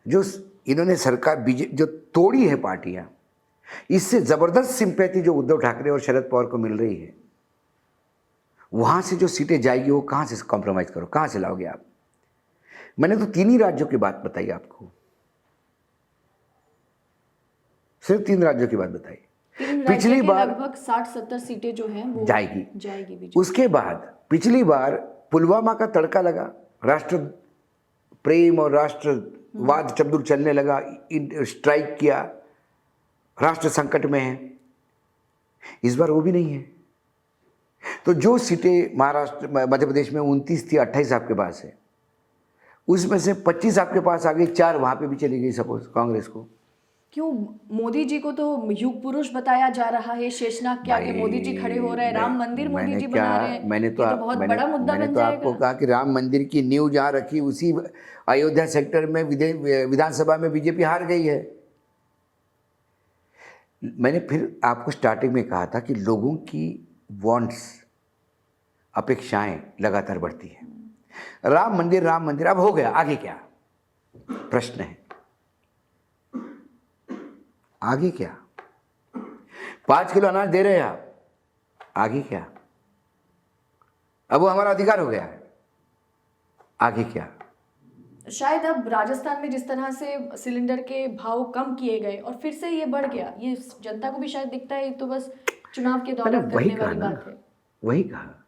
जो इन्होंने सरकार जो तोड़ी है पार्टियां, इससे जबरदस्त सिंपैथी जो उद्धव ठाकरे और शरद पवार को मिल रही है, वहां से जो सीटें जाएगी वो कहां से कॉम्प्रोमाइज करो, कहां से लाओगे आप? मैंने तो 3 ही राज्यों की बात बताई आपको, सिर्फ 3 राज्यों की बात बताई। पिछली बार लगभग 60-70 सीटें जो हैं वो जाएगी बीजेपी। उसके बाद पिछली बार पुलवामा का तड़का लगा, राष्ट्र प्रेम और राष्ट्रवाद चबुल चलने लगा, स्ट्राइक किया, राष्ट्र संकट में है। इस बार वो भी नहीं है। तो जो सीटें महाराष्ट्र मध्य प्रदेश में 29 थी, 28 आपके पास है, उसमें से 25 आपके पास आ गई, 4 वहां पे भी चली गई सपोज कांग्रेस को। क्यों? मोदी जी को तो युग पुरुष बताया जा रहा है, शेषनाग के आगे मोदी जी खड़े हो रहे हैं, राम मंदिर मोदी जी बना रहे हैं, मैंने तो बहुत बड़ा मुद्दा बन जाएगा। आपको कहा कि राम मंदिर की नींव जहाँ रखी उसी अयोध्या सेक्टर में विधानसभा में बीजेपी हार गई है। मैंने फिर आपको स्टार्टिंग में कहा था कि लोगों की वांट्स, अपेक्षाएं लगातार बढ़ती है। राम मंदिर अब हो गया, आगे क्या? प्रश्न है, आगे क्या? 5 किलो अनाज दे रहे हैं आप, आगे क्या? अब वो हमारा अधिकार हो गया है, आगे क्या? शायद अब राजस्थान में जिस तरह से सिलेंडर के भाव कम किए गए और फिर से ये बढ़ गया, ये जनता को भी शायद दिखता है, तो बस चुनाव के दौरान करने वाली बात है। वही कहा,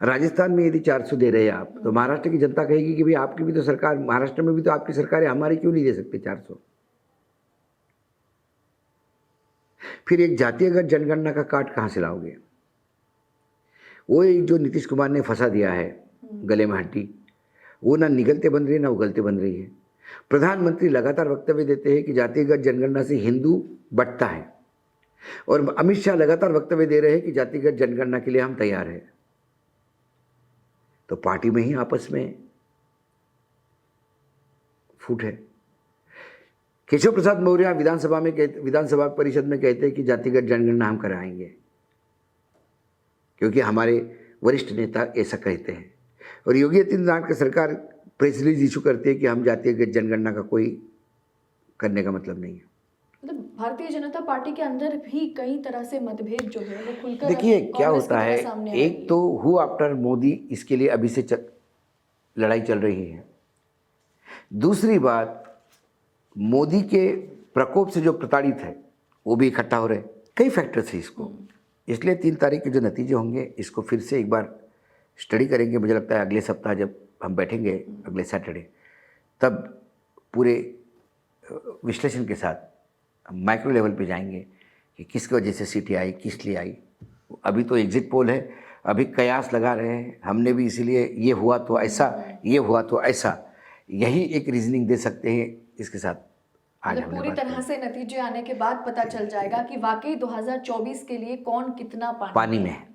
राजस्थान में यदि 400 दे रहे हैं आप, तो महाराष्ट्र की जनता कहेगी कि भाई आपकी भी तो सरकार, महाराष्ट्र में भी तो आपकी सरकार है, हमारी क्यों नहीं दे सकते 400? फिर एक जातिगत जनगणना का काट कहाँ से लाओगे? वो एक जो नीतीश कुमार ने फंसा दिया है गले में हड्डी, वो ना निगलते बन रही है ना उगलते बन रही है। प्रधानमंत्री लगातार वक्तव्य देते हैं कि जातिगत जनगणना से हिंदू बढ़ता है, और अमित शाह लगातार वक्तव्य दे रहे हैं कि जातिगत जनगणना के लिए हम तैयार हैं। तो पार्टी में ही आपस में फूट है। केशव प्रसाद मौर्य विधानसभा परिषद में कहते हैं कि जातिगत जनगणना हम कराएंगे, क्योंकि हमारे वरिष्ठ नेता ऐसा कहते हैं। और योगी आदित्यनाथ की सरकार प्रेस रिलीज इशू करती है कि हम जातिगत जनगणना का कोई करने का मतलब नहीं है। मतलब भारतीय जनता पार्टी के अंदर भी कई तरह से मतभेद जो है वो खुलकर देखिए क्या होता है, एक तो हु आफ्टर मोदी, इसके लिए अभी से लड़ाई चल रही है। दूसरी बात, मोदी के प्रकोप से जो प्रताड़ित है वो भी इकट्ठा हो रहे। कई फैक्टर्स हैं इसको, इसलिए 3 तारीख के जो नतीजे होंगे इसको फिर से एक बार स्टडी करेंगे। मुझे लगता है अगले सप्ताह जब हम बैठेंगे, अगले सैटरडे, तब पूरे विश्लेषण के साथ हम माइक्रो लेवल पे जाएंगे कि किसकी वजह से सीटें आई, किस लिए आई। अभी तो एग्जिट पोल है, अभी कयास लगा रहे हैं, हमने भी इसीलिए ये हुआ तो ऐसा, ये हुआ तो ऐसा, यही एक रीजनिंग दे सकते हैं। इसके साथ आज मतलब हमने पूरी बात तरह से नतीजे आने के बाद पता चल जाएगा कि वाकई 2024 के लिए कौन कितना पानी में है।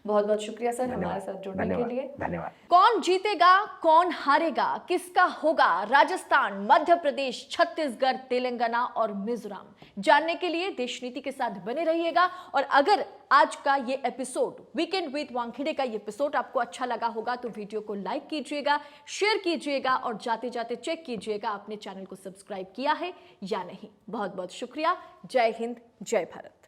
बहुत बहुत शुक्रिया सर हमारे साथ जुड़ने के लिए। धन्यवाद। कौन जीतेगा, कौन हारेगा, किसका होगा राजस्थान, मध्य प्रदेश, छत्तीसगढ़, तेलंगाना और मिजोरम, जानने के लिए देश नीति के साथ बने रहिएगा। और अगर आज का ये एपिसोड, वीकेंड विद वानखेड़े का ये एपिसोड आपको अच्छा लगा होगा तो वीडियो को लाइक कीजिएगा, शेयर कीजिएगा और जाते जाते चेक कीजिएगा आपने चैनल को सब्सक्राइब किया है या नहीं। बहुत बहुत शुक्रिया। जय हिंद, जय भारत।